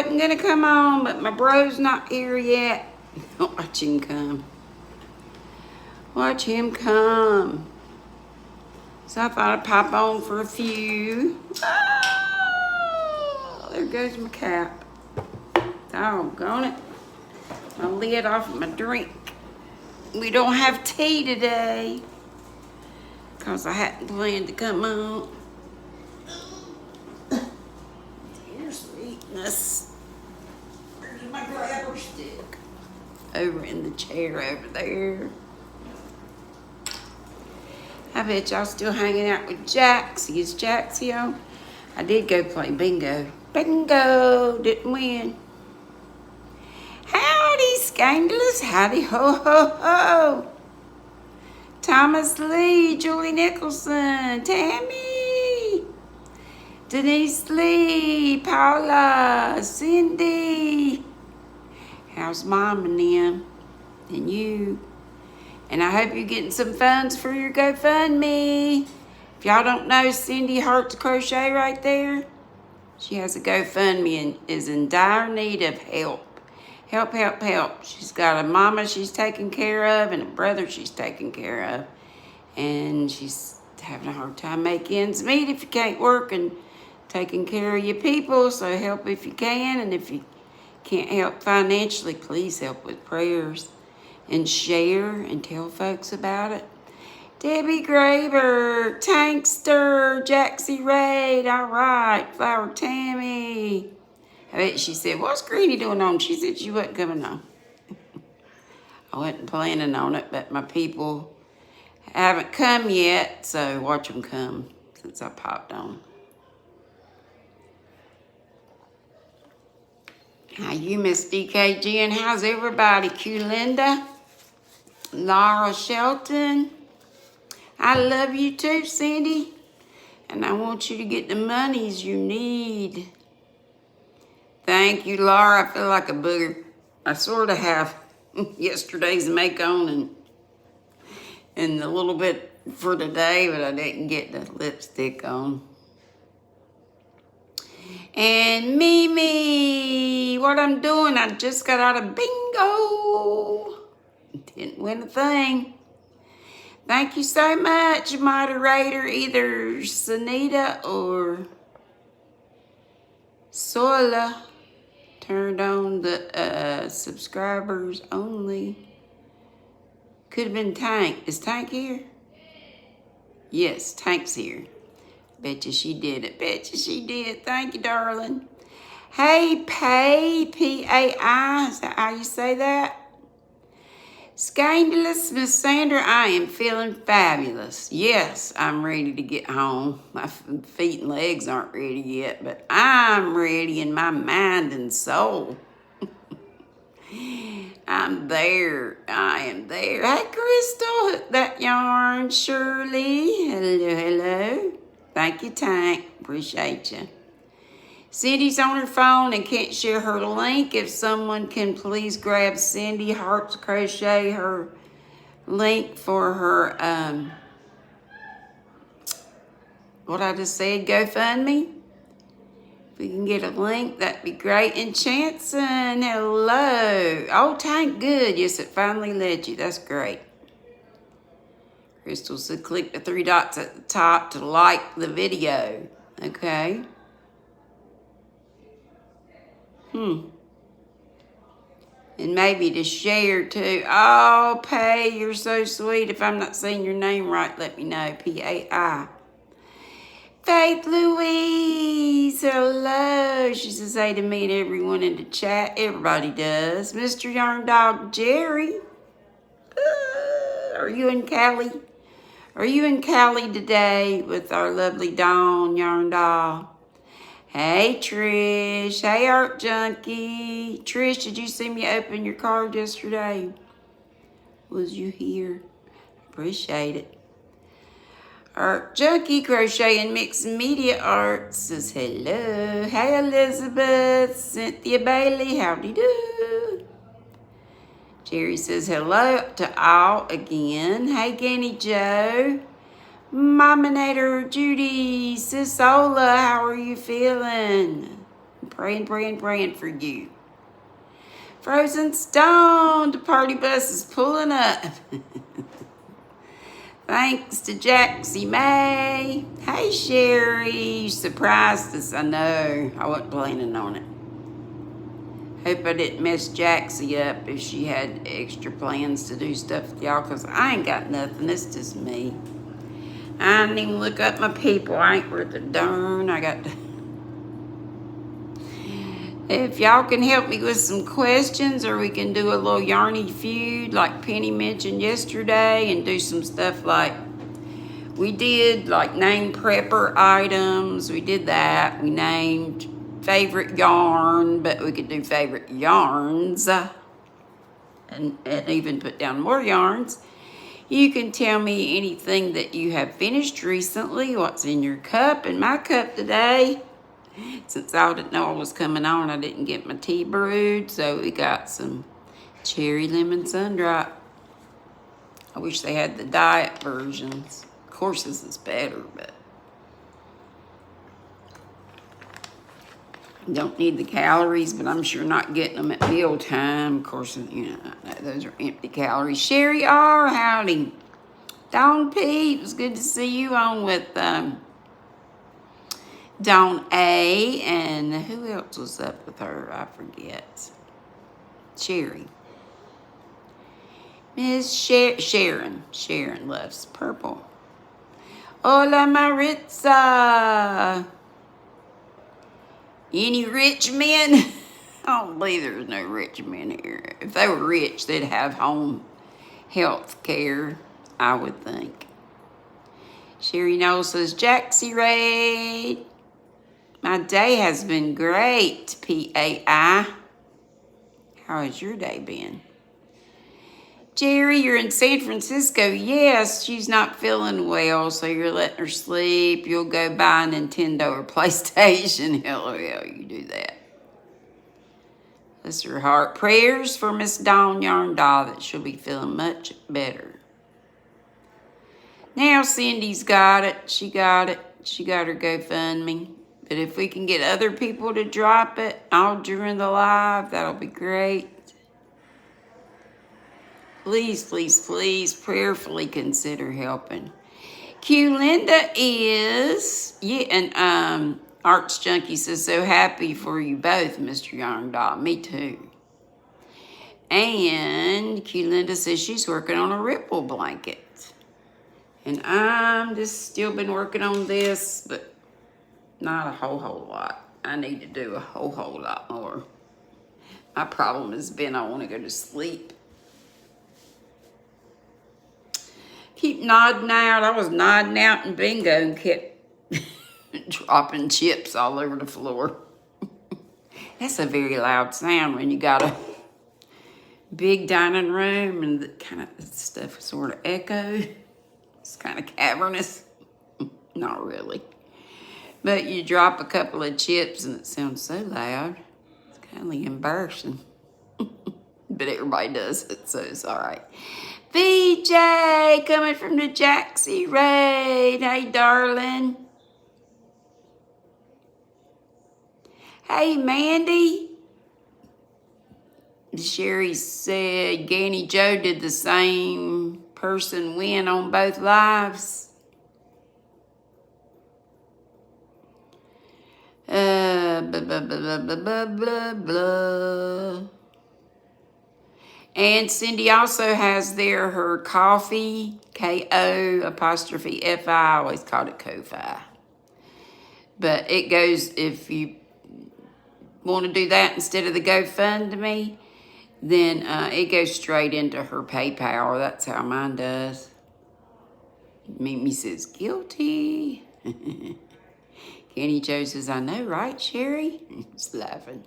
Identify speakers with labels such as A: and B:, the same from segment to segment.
A: wasn't gonna come on, but my bro's not here yet. Watch him come. Watch him come. So I thought I'd pop on for a few. Oh, there goes my cap. Doggone it. My lid off of my drink. We don't have tea today because I hadn't planned to come on. Dear sweetness. There's my grabber stick. Over in the chair over there. I bet y'all still hanging out with Jaxie. Is Jaxie on? I did go play bingo. Bingo! Didn't win. Howdy, scandalous. Howdy, ho, ho, ho. Thomas Lee, Julie Nicholson, Tammy, Denise Lee, Paula, Cindy. How's Mom and them? And you? And I hope you're getting some funds for your GoFundMe. If y'all don't know Cindy Hearts Crochet right there, she has a GoFundMe and is in dire need of help. Help, help, help. She's got a mama she's taking care of and a brother she's taking care of. And she's having a hard time making ends meet if you can't work and taking care of your people. So help if you can. And if you can't help financially, please help with prayers. And share and tell folks about it. Debbie Graber, Tankster, Jaxie Raid, all right, Flower Tammy. I bet she said, what's Granny doing on? She said she wasn't coming on. I wasn't planning on it, but my people haven't come yet, so watch them come since I popped on. How you, Miss DKG, and how's everybody? Q Linda, Laura Shelton. I love you too, Cindy. And I want you to get the monies you need. Thank you, Laura. I feel like a booger. I sort of have yesterday's make on and a little bit for today, but I didn't get the lipstick on. And Mimi, what I'm doing, I just got out of bingo. Didn't win a thing. Thank you so much, moderator, either Sunita or Sola. Turned on the subscribers only. Could have been Tank. Is Tank here? Yes, Tank's here. Bet you she did it. Bet you she did. Thank you, darling. Hey, Pay, P-A-I. Is that how you say that? Scandalous Miss Sandra, I am feeling fabulous. Yes, I'm ready to get home. My feet and legs aren't ready yet, but I'm ready in my mind and soul. I'm there. I am there. Hey, Crystal, hook that yarn. Shirley, hello, hello. Thank you, Tank. Appreciate you. Cindy's on her phone and can't share her link. If someone can please grab Cindy Hearts Crochet, her link for her, what I just said, GoFundMe. If we can get a link, that'd be great. And Chanson, hello. Oh, Tank, good. Yes, it finally led you. That's great. Crystal said click the 3 dots at the top to like the video. Okay. And maybe to share too. Oh, Pay, you're so sweet. If I'm not saying your name right, let me know. P-A-I. Faith Louise, hello. She says hey to me and everyone in the chat. Everybody does. Mr. Yarn Dog Jerry. Are you in Cali? Are you in Cali today with our lovely Dawn Yarn Dog? Hey, Trish. Hey, Art Junkie. Trish, did you see me open your card yesterday? Was you here? Appreciate it. Art Junkie Crochet and Mixed Media Arts says hello. Hey, Elizabeth. Cynthia Bailey, howdy do. Jerry says hello to all again. Hey, Ganny Joe. Mominator Judy, Sisola, how are you feeling? praying for you. Frozen Stone, the party bus is pulling up. Thanks to Jaxie May. Hey, Sherry, you surprised us. I know. I wasn't planning on it. Hope I didn't mess Jaxie up if she had extra plans to do stuff with y'all, because I ain't got nothing. It's just me. I didn't even look up my people. I ain't worth a darn. I got to... If y'all can help me with some questions, or we can do a little yarny feud like Penny mentioned yesterday, and do some stuff like we did, like name prepper items. We did that. We named favorite yarn, but we could do favorite yarns and even put down more yarns. You can tell me anything that you have finished recently, what's in your cup. In my cup today, since I didn't know I was coming on, I didn't get my tea brewed, so we got some cherry lemon sundrop. I wish they had the diet versions. Of course, this is better, but don't need the calories, but I'm sure not getting them at mealtime. Of course, you know, I know those are empty calories. Sherry R, howdy. Dawn P, it was good to see you on with Dawn A, and who else was up with her? I forget. Sherry. Miss Sharon. Sharon loves purple. Hola, Maritza. Any rich men? I don't believe there's no rich men here. If they were rich, they'd have home health care, I would think. Sherry Knowles says, Jaxie Raid. My day has been great, PAI. How has your day been? Jerry, you're in San Francisco. Yes, she's not feeling well, so you're letting her sleep. You'll go buy a Nintendo or PlayStation. LOL, you do that. Bless her heart. Prayers for Miss Dawn Yarn Doll that she'll be feeling much better. Now Cindy's got it. She got it. She got her GoFundMe. But if we can get other people to drop it all during the live, that'll be great. Please, please, please prayerfully consider helping. Q Linda is, yeah, and Arts Junkie says, so happy for you both, Mr. Yarn Doll. Me too. And Q Linda says she's working on a ripple blanket. And I'm just still been working on this, but not a whole lot. I need to do a whole lot more. My problem has been I want to go to sleep. Keep nodding out. I was nodding out in bingo and kept dropping chips all over the floor. That's a very loud sound when you got a big dining room and the kind of stuff sort of echo. It's kind of cavernous. Not really. But you drop a couple of chips and it sounds so loud. It's kind of embarrassing. But everybody does it, so it's all right. VJ coming from the Jaxie Raid. Hey, darling. Hey, Mandy. Sherry said Ganny Joe did the same person win on both lives. Blah. And Cindy also has there her coffee, Ko''Fi. I always called it Ko-Fi. But it goes, if you want to do that instead of the GoFundMe, then it goes straight into her PayPal. That's how mine does. Mimi says, guilty. Kenny Joe says, I know, right, Sherry? He's laughing.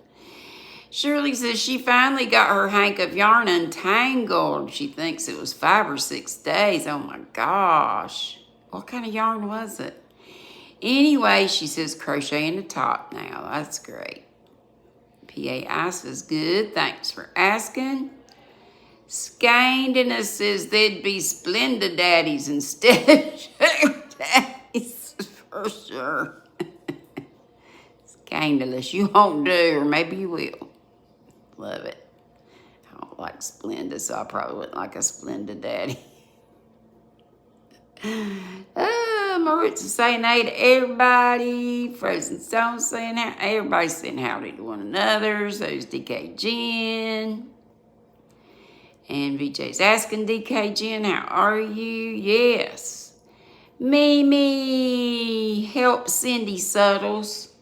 A: Shirley says she finally got her hank of yarn untangled. She thinks it was 5 or 6 days. Oh, my gosh. What kind of yarn was it? Anyway, she says crocheting the top now. That's great. PAI says, good. Thanks for asking. Skandina says they'd be Splenda daddies instead of sugar daddies. For sure. Scandalous. You won't do, or maybe you will. Love it. I don't like Splenda, so I probably wouldn't like a Splenda daddy. Maritza saying hey to everybody. Frozen Stone saying how. Everybody's saying howdy to one another. So's DK Jen. And VJ's asking DK Jen, how are you? Yes. Mimi, help Cindy Suttles.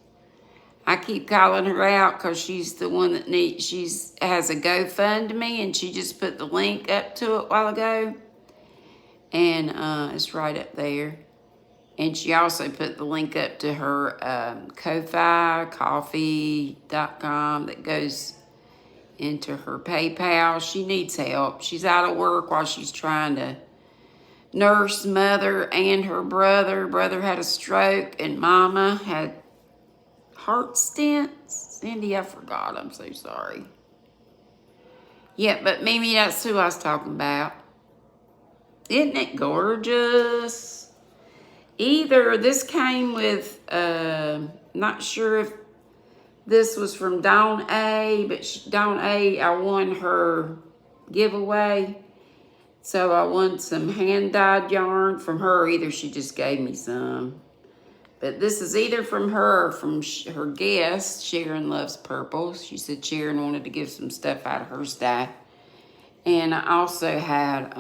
A: I keep calling her out because she's the one that has a GoFundMe, and she just put the link up to it a while ago. And it's right up there. And she also put the link up to her Ko-Fi, coffee.com that goes into her PayPal. She needs help. She's out of work while she's trying to nurse mother and her brother. Brother had a stroke and mama had heart stents. Cindy, I forgot. I'm so sorry. Yeah, but Mimi, that's who I was talking about. Isn't it gorgeous? This came with, not sure if this was from Dawn A, but Dawn A, I won her giveaway. So I won some hand-dyed yarn from her. Either she just gave me some. But this is either from her or from her guest. Sharon loves purple. She said Sharon wanted to give some stuff out of her stack. And I also had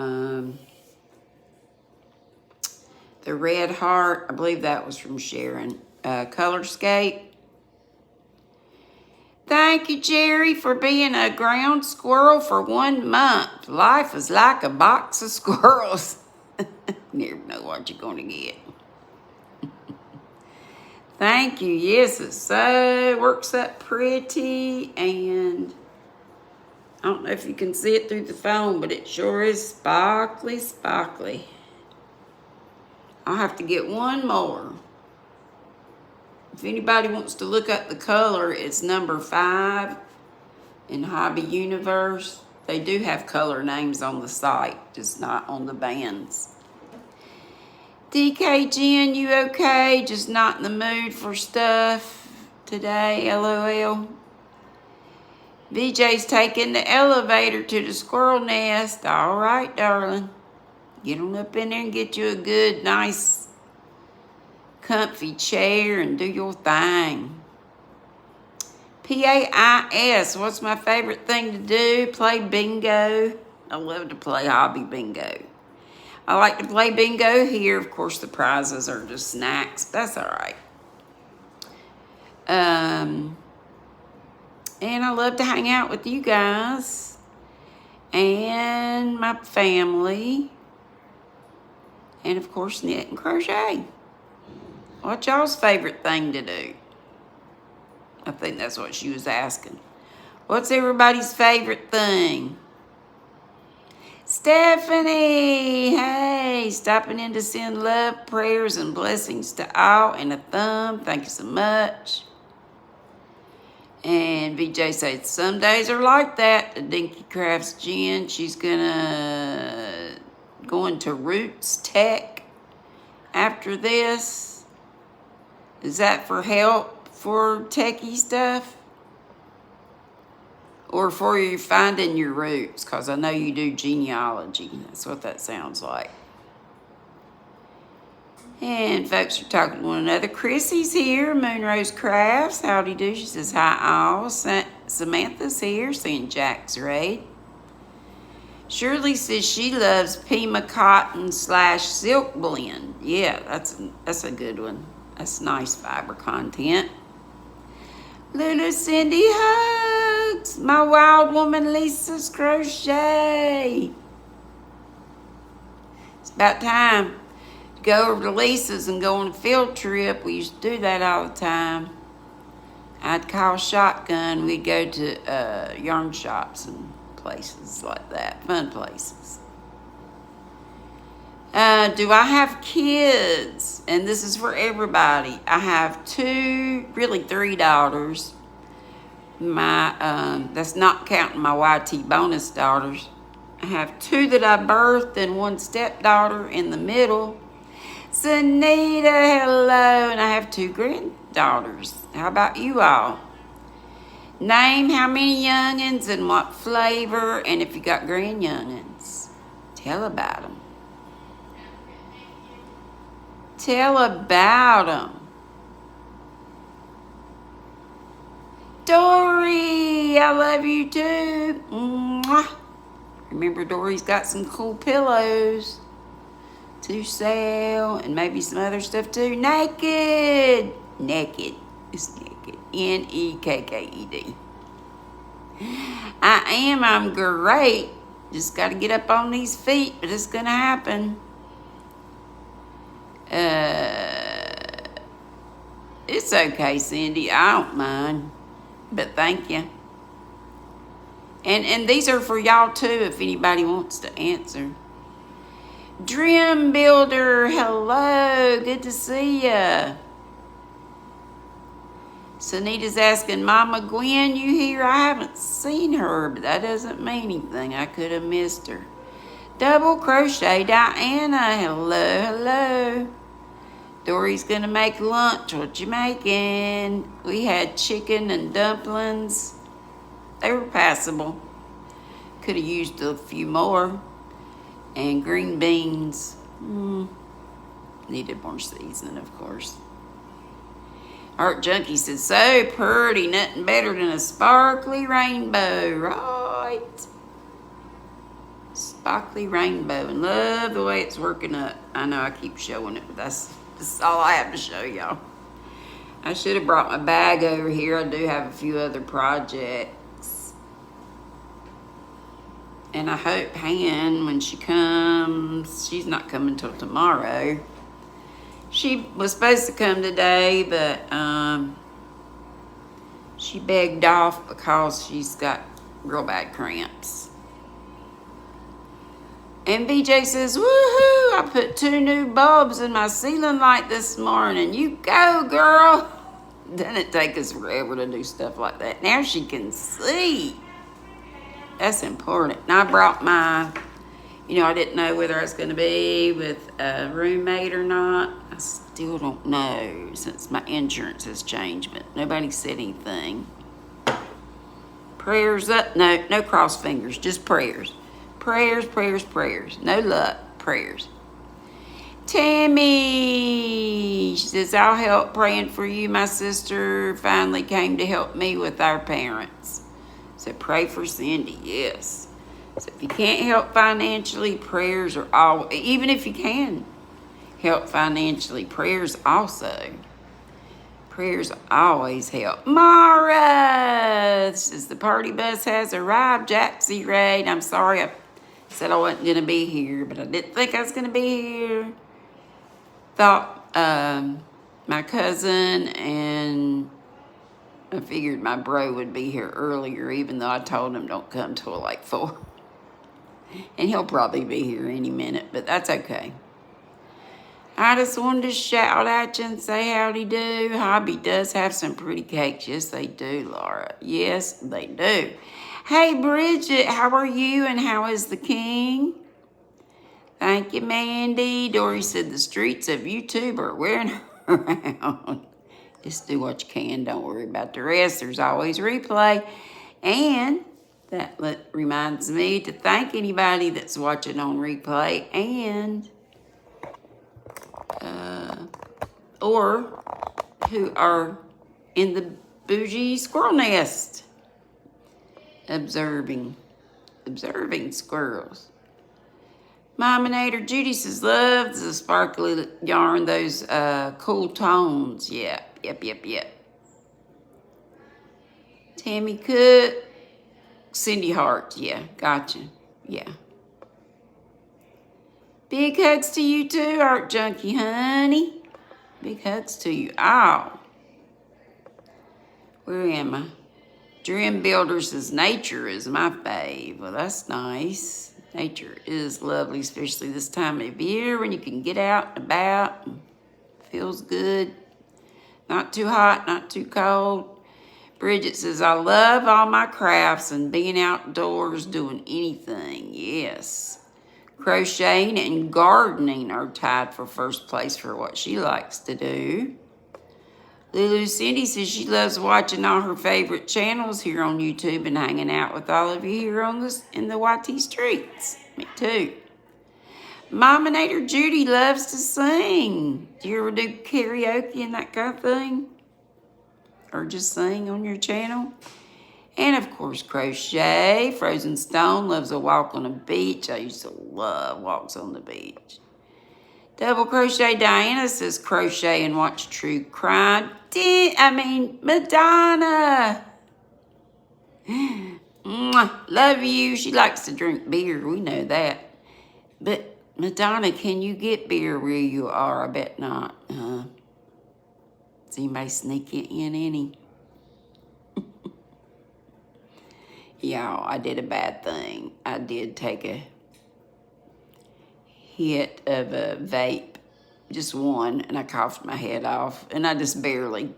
A: the Red Heart. I believe that was from Sharon. Colorscape. Thank you, Jerry, for being a ground squirrel for 1 month. Life is like a box of squirrels. Never know what you're going to get. Thank you. Yes, it works up pretty, and I don't know if you can see it through the phone, but it sure is sparkly, sparkly. I'll have to get one more. If anybody wants to look up the color, it's number 5 in Hobby Universe. They do have color names on the site, just not on the bands. DK Jen, you okay? Just not in the mood for stuff today, LOL. VJ's taking the elevator to the squirrel nest. All right, darling. Get on up in there and get you a good, nice, comfy chair and do your thing. PAIS, what's my favorite thing to do? Play bingo. I love to play hobby bingo. I like to play bingo here. Of course, the prizes are just snacks. That's all right. And I love to hang out with you guys and my family. And, of course, knit and crochet. What's y'all's favorite thing to do? I think that's what she was asking. What's everybody's favorite thing? Stephanie, hey, stopping in to send love, prayers, and blessings to all, and a thumb. Thank you so much. And VJ said, some days are like that. The Dinky Crafts Jen, she's going to Roots Tech after this. Is that for help for techie stuff? Or for you finding your roots? Because I know you do genealogy. That's what that sounds like. And folks are talking to one another. Chrissy's here. Moonrose Crafts. Howdy do. She says hi all. Samantha's here. Saying Jack's Raid. Shirley says she loves Pima Cotton / Silk Blend. Yeah, that's a good one. That's nice fiber content. Lulu Cindy hugs. My wild woman Lisa's crochet. It's about time to go over to Lisa's and go on a field trip. We used to do that all the time. I'd call shotgun. We'd go to yarn shops and places like that. Fun places. Do I have kids? And this is for everybody. I have 2, really 3 daughters. That's not counting my YT bonus daughters. I have 2 that I birthed and 1 stepdaughter in the middle. Sunita, hello. And I have 2 daughters. How about you all? Name how many youngins and what flavor, and if you got grand youngins, tell about them. Tell about them. Dory, I love you too. Mwah. Remember, Dory's got some cool pillows to sell and maybe some other stuff too. Naked. Naked. It's naked. Nekked. I'm great. Just got to get up on these feet, but it's going to happen. It's okay, Cindy. I don't mind. But thank you. And these are for y'all too, if anybody wants to answer. Dream Builder, hello. Good to see ya. Sunita's asking, Mama Gwen, you here? I haven't seen her, but that doesn't mean anything. I could have missed her. Double Crochet Diana, hello, hello. Dory's gonna make lunch. What you making? We had chicken and dumplings. They were passable. Could have used a few more. And green beans. Needed more seasoning, of course. Art Junkie says, so pretty, nothing better than a sparkly rainbow, right? Sparkly rainbow, and love the way it's working up. I know I keep showing it, but that's all I have to show y'all. I should have brought my bag over here. I do have a few other projects. And I hope Han, when she comes, she's not coming till tomorrow. She was supposed to come today, but she begged off because she's got real bad cramps. And BJ says, woohoo, I put 2 new bulbs in my ceiling light this morning. You go, girl. Doesn't take us forever to do stuff like that. Now she can see. That's important. And I brought my, I didn't know whether I was going to be with a roommate or not. I still don't know since my insurance has changed, but nobody said anything. Prayers up. No cross fingers, just prayers. Prayers, prayers, prayers. No luck, prayers. Tammy, she says, I'll help praying for you. My sister finally came to help me with our parents. So pray for Cindy, yes. So if you can't help financially, prayers are all, even if you can help financially, prayers also. Prayers always help. Mara says, the party bus has arrived. Jaxie Raid, I'm sorry I said I wasn't going to be here, but I didn't think I was going to be here. Thought my cousin and I figured my bro would be here earlier, even though I told him don't come till like 4. And he'll probably be here any minute, but that's okay. I just wanted to shout at you and say howdy do. Hobby does have some pretty cakes. Yes, they do, Laura. Yes, they do. Hey, Bridget, how are you and how is the king? Thank you, Mandy. Dory said the streets of YouTube are wearing her around. Just do what you can. Don't worry about the rest. There's always replay. And that reminds me to thank anybody that's watching on replay and or who are in the bougie squirrel nest observing squirrels. Mominator Judy says, loves the sparkly yarn, those cool tones. Yep. Tammy Cook, Cindy Hart. Yeah, gotcha. Yeah. Big hugs to you too, Art Junkie, honey. Big hugs to you all. Where am I? Dream Builder says, nature is my fave. Well, that's nice. Nature is lovely, especially this time of year when you can get out and about. Feels good. Not too hot, not too cold. Bridget says, I love all my crafts and being outdoors doing anything. Yes. Crocheting and gardening are tied for first place for what she likes to do. Lulu Cindy says she loves watching all her favorite channels here on YouTube and hanging out with all of you here in the YT streets. Me too. Mominator Judy loves to sing. Do you ever do karaoke and that kind of thing? Or just sing on your channel? And of course, crochet. Frozen Stone loves a walk on a beach. I used to love walks on the beach. Double Crochet Diana says crochet and watch true crime. Madonna. Love you. She likes to drink beer. We know that. But Madonna, can you get beer where you are? I bet not. Does anybody sneak it in any? Y'all, I did a bad thing. I did take a hit of a vape, just one, and I coughed my head off, and I just barely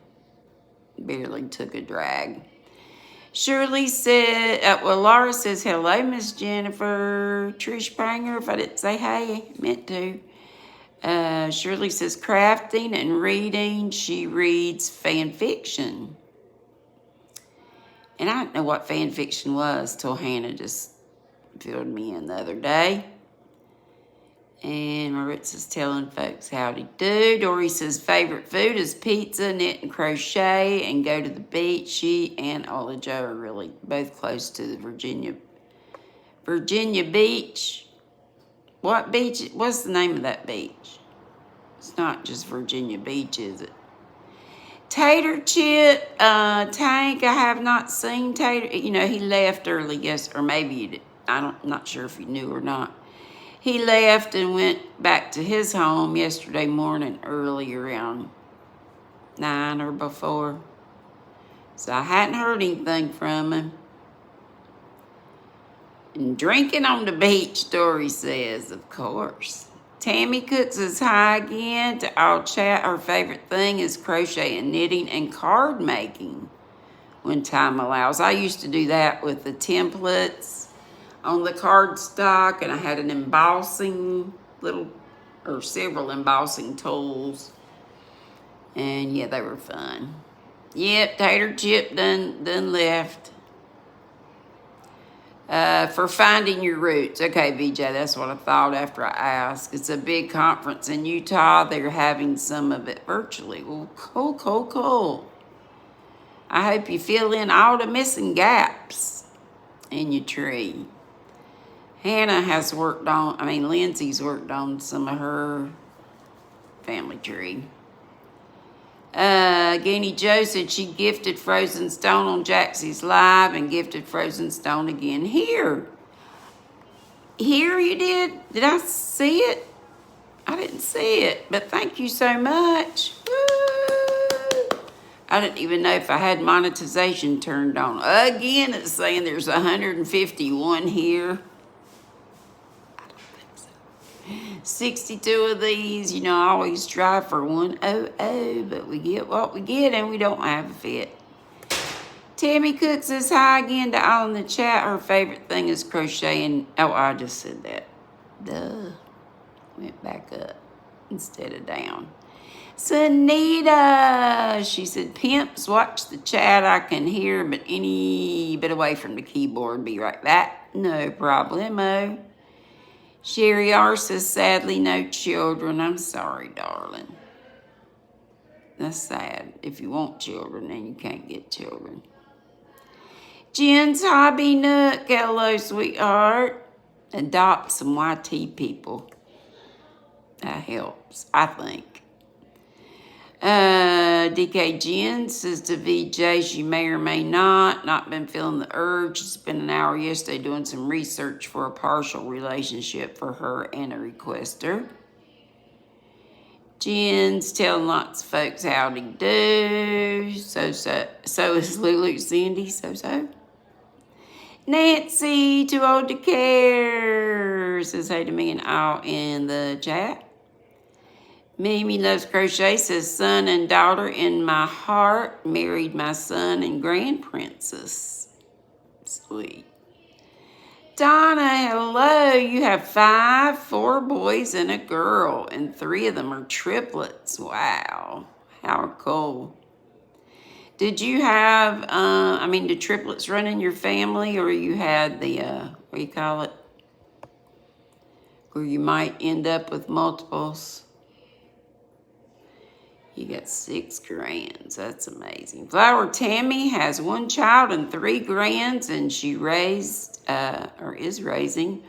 A: took a drag. Shirley said, Laura says, hello, Miss Jennifer. Trish Pranger, if I didn't say hey, meant to. Shirley says, crafting and reading. She reads fan fiction. And I didn't know what fan fiction was till Hannah just filled me in the other day. And Maritza's telling folks how to do. Dory says favorite food is pizza, knit and crochet, and go to the beach. She and Ola Joe are really both close to the Virginia Beach. What beach? What's the name of that beach? It's not just Virginia Beach, is it? Tater Chip, Tank, I have not seen Tater. You know, he left early, or maybe he did. I'm not sure if he knew or not. He left and went back to his home yesterday morning early around 9 or before. So I hadn't heard anything from him. And drinking on the beach, Dory says, of course. Tammy Cooks is hi again to all chat. Her favorite thing is crochet and knitting and card making when time allows. I used to do that with the templates on the cardstock, and I had an embossing several embossing tools. And yeah, they were fun. Yep, Tater Chip done left. For finding your roots. Okay, VJ, that's what I thought after I asked. It's a big conference in Utah. They're having some of it virtually. Well, cool. I hope you fill in all the missing gaps in your tree. Lindsay's worked on some of her family tree. Granny Joe said she gifted Frozen Stone on Jaxie's live and gifted Frozen Stone again here. Here you did? Did I see it? I didn't see it, but thank you so much. Woo! I didn't even know if I had monetization turned on. Again, it's saying there's 151 here. 62 of these, I always strive for 100, but we get what we get and we don't have a fit. Tammy Cook says hi again to all in the chat. Her favorite thing is crocheting. Oh, I just said that. Duh. Went back up instead of down. Sunita, she said, pimps, watch the chat. I can hear, but any bit away from the keyboard. Be right back. No problemo. Sherry R says, sadly, no children. I'm sorry, darling. That's sad. If you want children, then you can't get children. Jen's Hobby Nook. Hello, sweetheart. Adopt some YT people. That helps, I think. DK Jen says to VJ, she may or may not been feeling the urge. Spent an hour yesterday doing some research for a partial relationship for her and a requester. Jen's telling lots of folks how to do. So is Lulu Cindy. So. Nancy, too old to care, says hey to me and all in the chat. Mimi Loves Crochet says, son and daughter in my heart, married my son and grand princess. Sweet. Donna, hello. You have 5, 4 boys and a girl, and 3 of them are triplets. Wow. How cool. Did you have, the triplets run in your family, or you had the, what do you call it? Where you might end up with multiples? You got 6 grands. That's amazing. Flower Tammy has 1 child and 3 grands, and she raised, or is raising,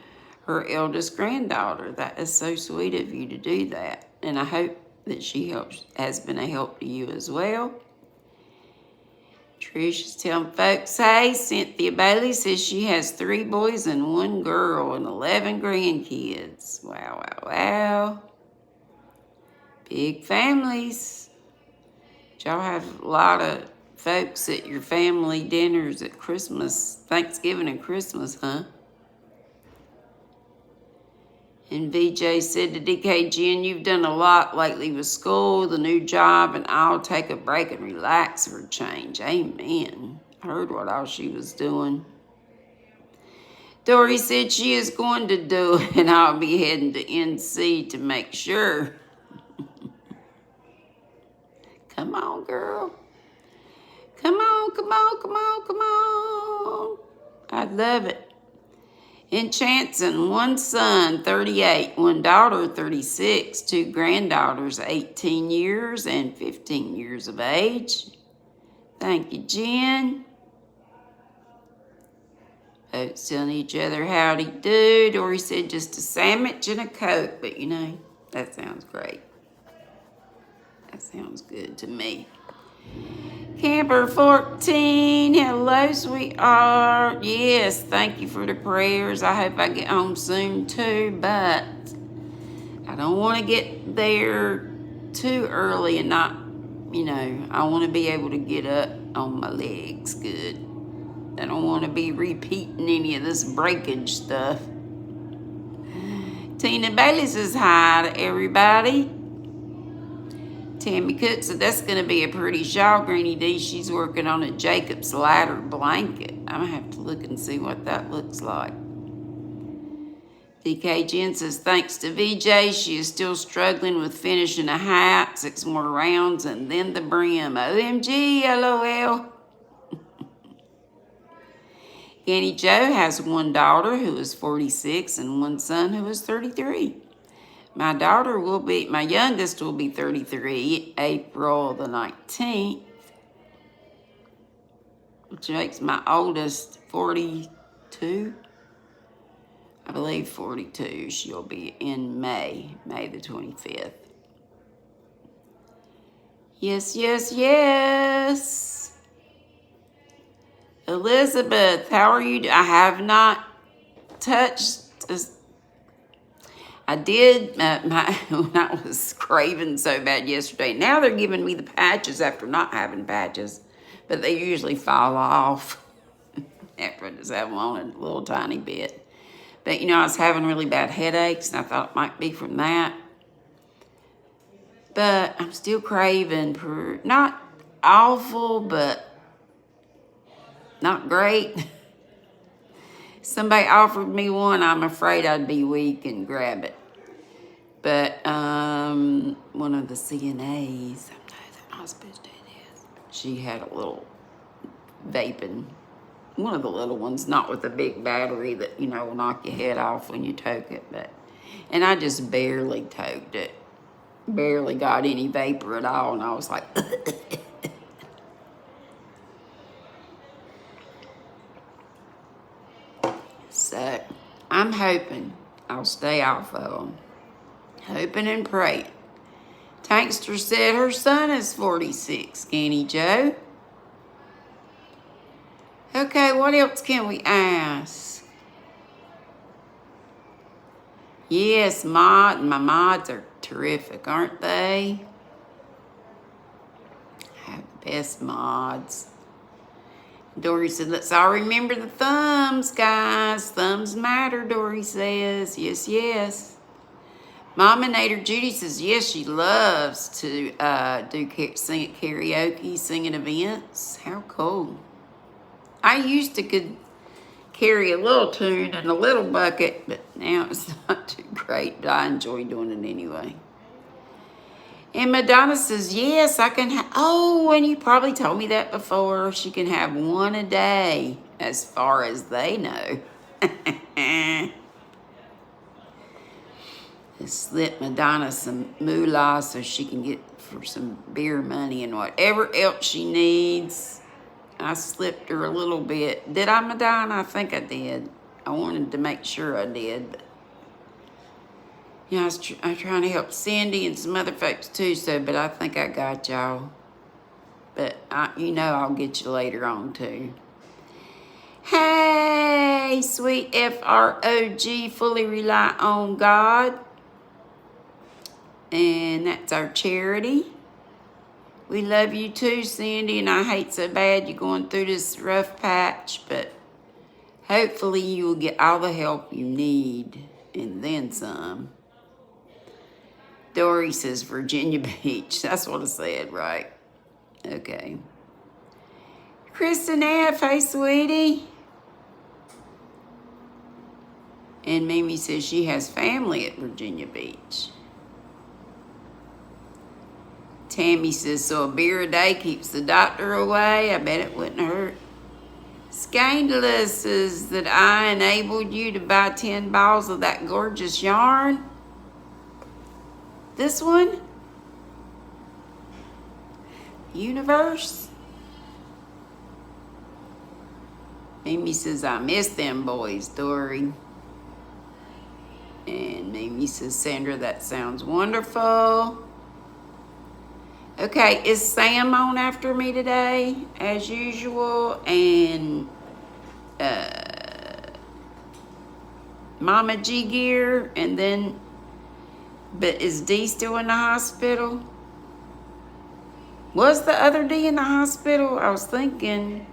A: her eldest granddaughter. That is so sweet of you to do that. And I hope that she has been a help to you as well. Trish is telling folks, hey, Cynthia Bailey says she has 3 boys and 1 girl and 11 grandkids. Wow, wow, wow. Big families. Y'all have a lot of folks at your family dinners at Christmas, Thanksgiving and Christmas, huh? And VJ said to DKGN, you've done a lot lately with school, the new job, and I'll take a break and relax for a change. Amen. I heard what all she was doing. Dory said she is going to do it, and I'll be heading to NC to make sure. Come on, girl. Come on, come on, come on, come on. I love it. In Chanson, 1 son, 38, 1 daughter, 36, 2 granddaughters, 18 years and 15 years of age. Thank you, Jen. Folks telling each other howdy do. Dory said just a sandwich and a Coke, but you know, that sounds great. That sounds good to me. Camper 14, hello, sweetheart. Yes, thank you for the prayers. I hope I get home soon too, but I don't want to get there too early and not, I want to be able to get up on my legs good. I don't want to be repeating any of this breakage stuff. Tina Bailey says hi to everybody. Tammy Cook said that's going to be a pretty shawl, GrannyDee. She's working on a Jacob's Ladder blanket. I'm going to have to look and see what that looks like. DK Jen says, thanks to VJ, she is still struggling with finishing a hat, 6 more rounds, and then the brim. OMG, LOL. Annie Joe has 1 daughter who is 46 and 1 son who is 33. My youngest will be 33, April the 19th, which makes my oldest 42. I believe 42. She'll be in May the 25th. Yes, yes, yes. Elizabeth, how are you? I have not touched. I did when I was craving so bad yesterday. Now they're giving me the patches after not having patches, but they usually fall off after I just have them on a little tiny bit. But I was having really bad headaches, and I thought it might be from that. But I'm still craving for, not awful, but not great. Somebody offered me one, I'm afraid I'd be weak and grab it. But one of the CNAs, I'm not supposed to do this. She had a little vaping, one of the little ones, not with the big battery that, will knock your head off when you toke it. And I just barely toked it. Barely got any vapor at all, and I was like, So, I'm hoping I'll stay off of them. Hoping and praying. Tankster said her son is 46, Skinny Joe. Okay, what else can we ask? Yes, my mods are terrific, aren't they? I have the best mods. Dory said, let's all remember the thumbs, guys. Thumbs matter, Dory says. Yes, yes. Mominator Judy says, yes, she loves to sing at karaoke, sing at events. How cool. I used to could carry a little tune in a little bucket, but now it's not too great, but I enjoy doing it anyway. And Madonna says, yes, I can have, oh, and you probably told me that before. She can have one a day, as far as they know. Slip Madonna some moolah so she can get for some beer money and whatever else she needs. I slipped her a little bit. Did I, Madonna? I think I did. I wanted to make sure I did. But yeah, I'm trying to help Cindy and some other folks too, but I think I got y'all. But I'll get you later on too. Hey, sweet FROG, fully rely on God. And that's our charity. We love you too, Cindy, and I hate so bad you're going through this rough patch, but hopefully you will get all the help you need and then some. Dory says Virginia Beach. That's what I said, right? Okay. Kristen F., hey, sweetie. And Mimi says she has family at Virginia Beach. Tammy says, so a beer a day keeps the doctor away? I bet it wouldn't hurt. Scandalous says that I enabled you to buy 10 balls of that gorgeous yarn. This one? Universe? Mimi says, I miss them boys, Dory. And Mimi says, Sandra, that sounds wonderful. Okay, is Sam on after me today, as usual? And Mama G Gear, and then, but is Dee still in the hospital? Was the other Dee in the hospital? I was thinking.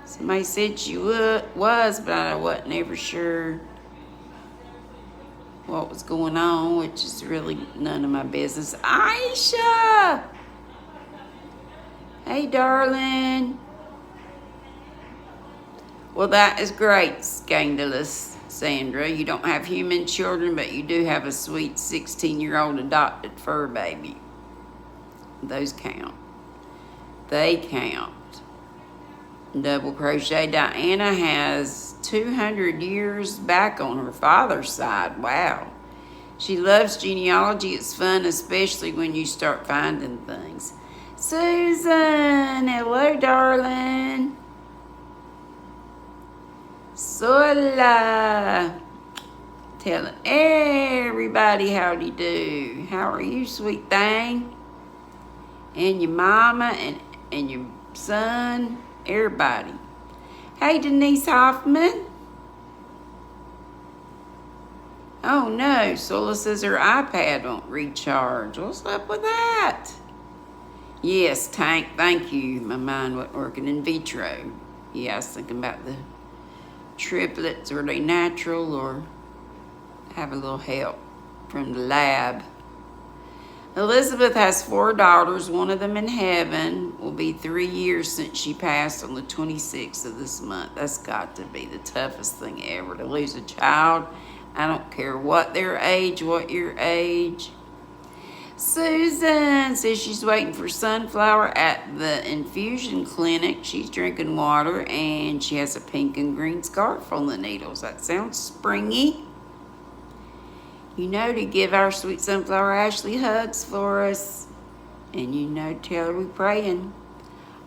A: Somebody said she was, but I wasn't ever sure what was going on, which is really none of my business. Aisha! Hey, darling. Well, that is great, scandalous Sandra. You don't have human children, but you do have a sweet 16-year-old adopted fur baby. Those count. They count. Double crochet. Diana has 200 years back on her father's side. Wow. She loves genealogy. It's fun, especially when you start finding things. Susan, hello, darling. Sola. Telling everybody howdy do. How are you, sweet thing? And your mama and your son. Everybody. Hey, Denise Hoffman. Oh, no. Sola says her iPad won't recharge. What's up with that? Yes, Tank, thank you. My mind wasn't working in vitro. Yeah, I was thinking about the triplets. Are they natural or have a little help from the lab? Elizabeth has 4 daughters, one of them in heaven. Will be 3 years since she passed on the 26th of this month. That's got to be the toughest thing ever, to lose a child. I don't care what their age, what your age. Susan says she's waiting for Sunflower at the infusion clinic. She's drinking water, and she has a pink and green scarf on the needles. That sounds springy. You know to give our sweet Sunflower Ashley hugs for us. And you know tell her we're praying.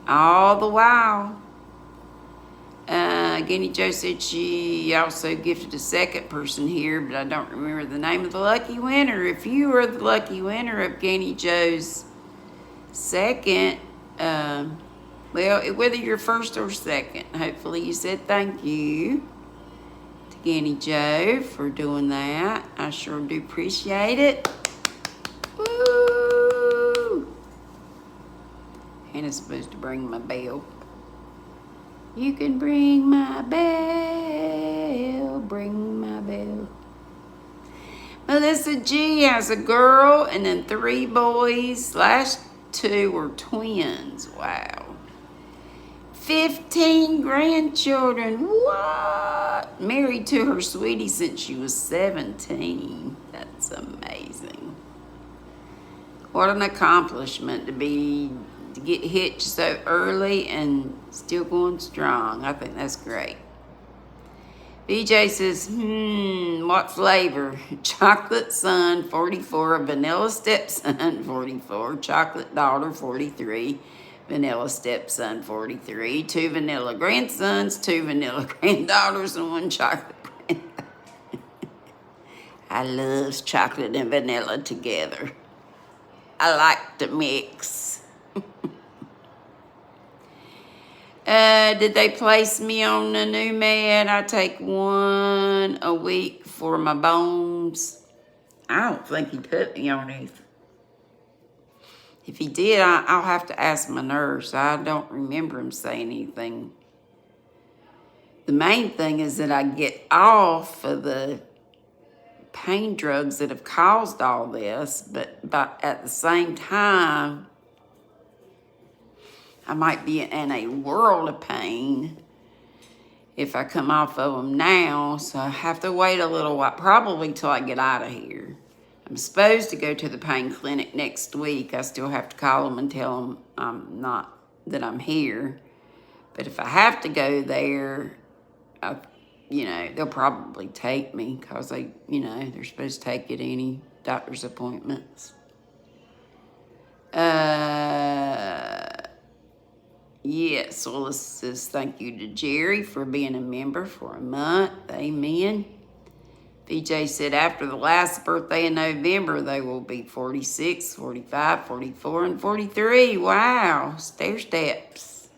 A: All the while. Guinea Joe said she also gifted a second person here, but I don't remember the name of the lucky winner. If you are the lucky winner of Guinea Joe's second, well, whether you're first or second, hopefully you said thank you. Guinea Joe for doing that. I sure do appreciate it. Woo! Hannah's supposed to bring my bell. You can bring my bell, bring my bell. Melissa G has a girl and then 3 boys. Last 2 were twins. Wow. 15 grandchildren. What? Married to her sweetie since she was 17. That's amazing. What an accomplishment to get hitched so early and still going strong. I think that's great. BJ says, what flavor? Chocolate Sun, 44. Vanilla Stepson, 44. Chocolate Daughter, 43. Vanilla Stepson, 43. 2 vanilla grandsons, 2 vanilla granddaughters, and 1 chocolate granddaughter. I love chocolate and vanilla together. I like to mix. Did they place me on the new med? I take 1 a week for my bones. I don't think he put me on it. If he did, I'll have to ask my nurse. I don't remember him saying anything. The main thing is that I get off of the pain drugs that have caused all this, but at the same time, I might be in a world of pain if I come off of them now, so I have to wait a little while, probably till I get out of here. I'm supposed to go to the pain clinic next week. I still have to call them and tell them that I'm here. But if I have to go there, they'll probably take me because they're supposed to take it any doctor's appointments. Yes, well, this says thank you to Jerry for being a member for a month. Amen. BJ said after the last birthday in November, they will be 46, 45, 44, and 43. Wow, stair steps.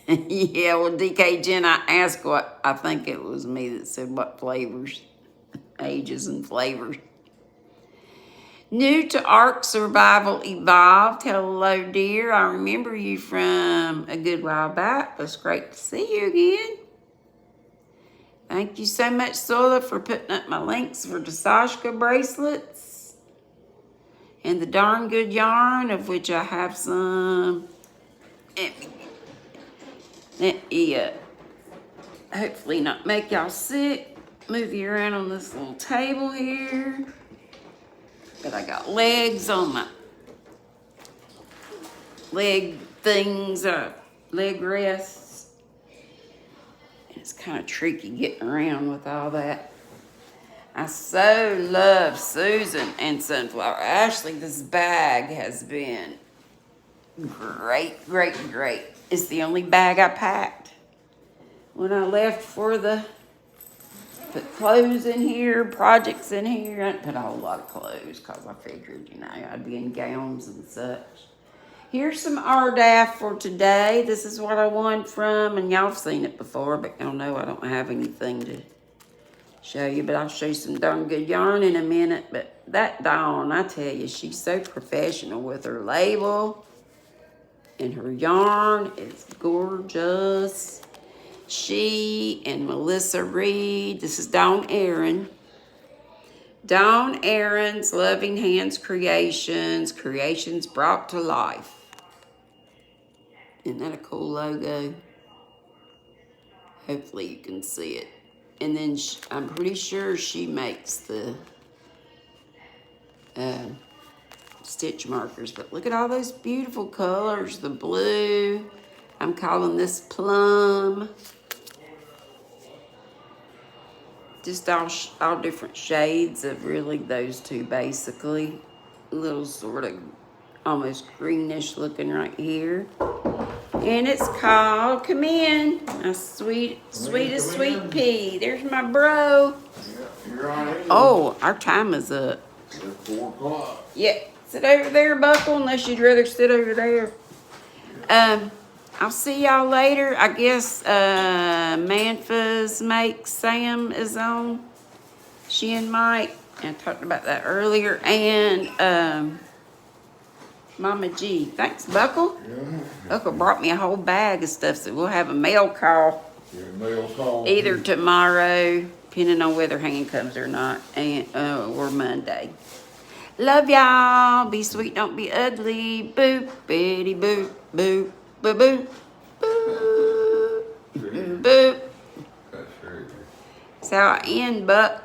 A: Yeah, well, DK Jen, I asked what, I think it was me that said what flavors, ages and flavors. New to Ark Survival Evolved. Hello, dear. I remember you from a good while back. It was great to see you again. Thank you so much, Sola, for putting up my links for the Sashka bracelets and the darn good yarn, of which I have some. Hopefully not make y'all sick. Move you around on this little table here. But I got legs on my leg things, leg rests. And it's kind of tricky getting around with all that. I so love Susan and Sunflower. Ashley, this bag has been great, great, great. It's the only bag I packed when I left for put clothes in here, projects in here. I didn't put a whole lot of clothes because I figured, I'd be in gowns and such. Here's some RDAF for today. This is what I won from, and y'all have seen it before, but y'all know I don't have anything to show you, but I'll show you some darn good yarn in a minute. But that Dawn, I tell you, she's so professional with her label, and her yarn is gorgeous. She and Melissa Reed. This is Dawn Aaron. Dawn Aaron's Loving Hands Creations. Creations brought to life. Isn't that a cool logo? Hopefully you can see it. And then I'm pretty sure she makes the stitch markers. But look at all those beautiful colors. The blue. I'm calling this plum. Just all different shades of really those two, basically. A little sort of almost greenish looking right here. And it's called, come in, my sweetest sweet pea. There's my bro.
B: Yeah, you're on it.
A: Oh, our time is up.
B: It's 4 o'clock.
A: Yeah, sit over there, Buckle, unless you'd rather sit over there. I'll see y'all later. I guess Manfa's Make Sam is on. She and Mike. I talked about that earlier. And Mama G. Thanks, Buckle.
B: Yeah.
A: Buckle brought me a whole bag of stuff, so we'll have a mail call.
B: Yeah, mail call.
A: Either tomorrow, depending on whether Hanging comes or not, and or Monday. Love y'all. Be sweet, don't be ugly. Boop, bitty, boop, boop. Boop, boop, boop, boop.
B: That's crazy.
A: That's how I end, Buck.